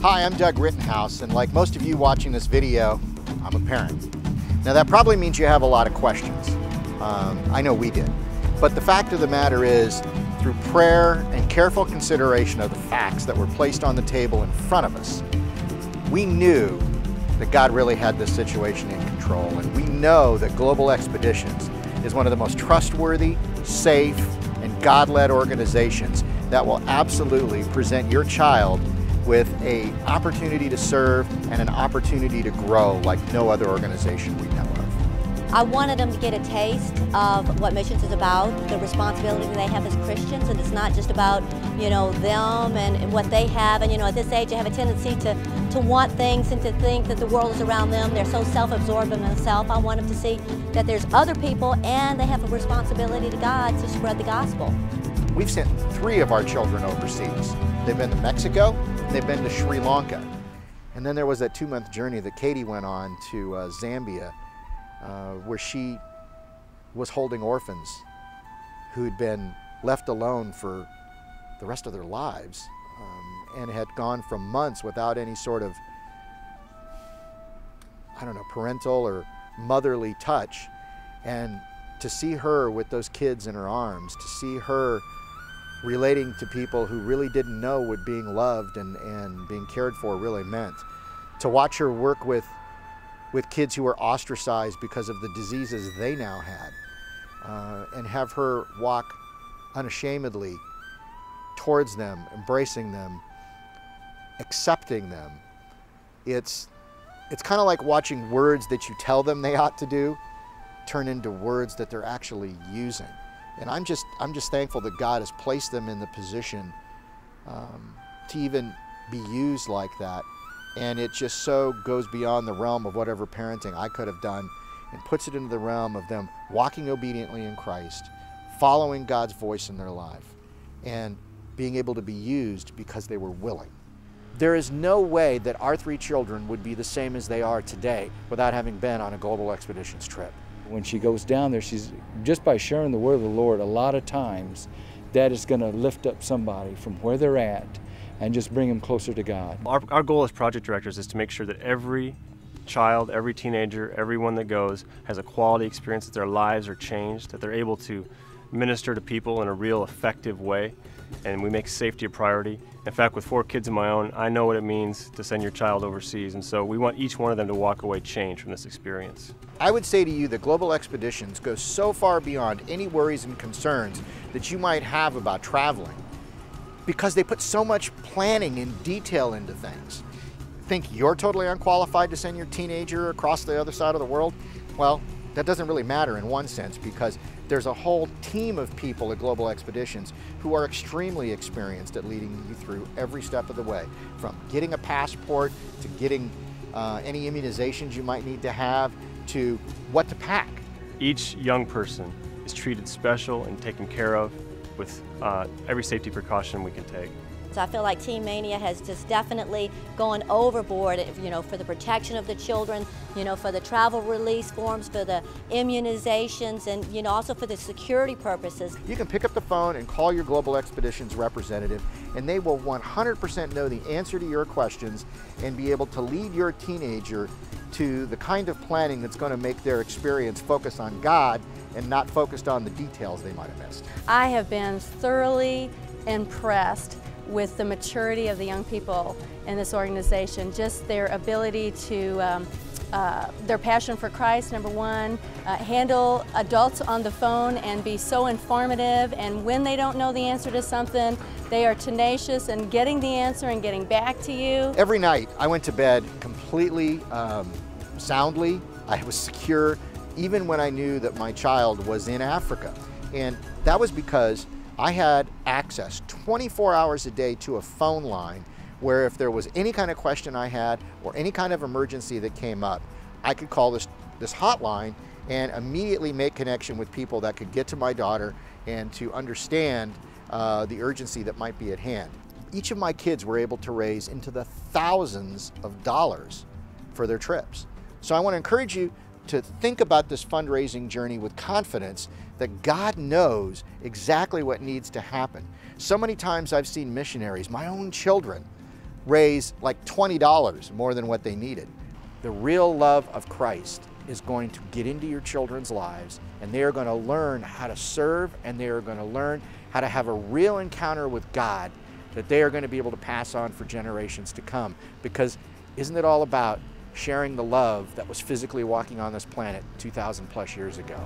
Hi, I'm Doug Rittenhouse, and like most of you watching this video, I'm a parent. Now that probably means you have a lot of questions. I know we did. But the fact of the matter is, through prayer and careful consideration of the facts that were placed on the table in front of us, we knew that God really had this situation in control. And we know that Global Expeditions is one of the most trustworthy, safe, and God-led organizations that will absolutely present your child with an opportunity to serve and an opportunity to grow like no other organization we know of. I wanted them to get a taste of what missions is about, the responsibility they have as Christians, and it's not just about, them and what they have. And, at this age, they have a tendency to want things and to think that the world is around them. They're so self-absorbed in themselves. I want them to see that there's other people and they have a responsibility to God to spread the gospel. We've sent 3 of our children overseas. They've been to Mexico, and they've been to Sri Lanka. And then there was that 2-month journey that Katie went on to Zambia, where she was holding orphans who'd been left alone for the rest of their lives and had gone from months without any sort of, parental or motherly touch. And to see her with those kids in her arms, to see her relating to people who really didn't know what being loved and being cared for really meant, to watch her work with kids who were ostracized because of the diseases they now had, and have her walk unashamedly towards them, embracing them, accepting them. It's kind of like watching words that you tell them they ought to do turn into words that they're actually using. And I'm just thankful that God has placed them in the position to even be used like that. And it just so goes beyond the realm of whatever parenting I could have done and puts it into the realm of them walking obediently in Christ, following God's voice in their life, and being able to be used because they were willing. There is no way that our 3 children would be the same as they are today without having been on a Global Expeditions trip. When she goes down there, she's just by sharing the word of the Lord, a lot of times that is going to lift up somebody from where they're at and just bring them closer to God. Our goal as project directors is to make sure that every child, every teenager, everyone that goes has a quality experience, that their lives are changed, that they're able to minister to people in a real effective way, and we make safety a priority. In fact, with 4 kids of my own, I know what it means to send your child overseas, and so we want each one of them to walk away changed from this experience. I would say to you that Global Expeditions goes so far beyond any worries and concerns that you might have about traveling, because they put so much planning and detail into things. Think you're totally unqualified to send your teenager across the other side of the world? Well, that doesn't really matter in one sense, because there's a whole team of people at Global Expeditions who are extremely experienced at leading you through every step of the way, from getting a passport to getting any immunizations you might need to have, to what to pack. Each young person is treated special and taken care of with every safety precaution we can take. So I feel like Team Mania has just definitely gone overboard, for the protection of the children, for the travel release forms, for the immunizations, and also for the security purposes. You can pick up the phone and call your Global Expeditions representative, and they will 100% know the answer to your questions and be able to lead your teenager to the kind of planning that's going to make their experience focus on God and not focused on the details they might have missed. I have been thoroughly impressed with the maturity of the young people in this organization, just their ability to, their passion for Christ, number one, handle adults on the phone and be so informative, and when they don't know the answer to something, they are tenacious in getting the answer and getting back to you. Every night I went to bed completely soundly. I was secure, even when I knew that my child was in Africa. And that was because I had access 24 hours a day to a phone line where if there was any kind of question I had or any kind of emergency that came up, I could call this hotline and immediately make connection with people that could get to my daughter and to understand the urgency that might be at hand. Each of my kids were able to raise into the thousands of dollars for their trips. So I want to encourage you to think about this fundraising journey with confidence that God knows exactly what needs to happen. So many times I've seen missionaries, my own children, raise like $20 more than what they needed. The real love of Christ is going to get into your children's lives, and they are going to learn how to serve, and they are going to learn how to have a real encounter with God that they are going to be able to pass on for generations to come. Because isn't it all about sharing the love that was physically walking on this planet 2,000 plus years ago?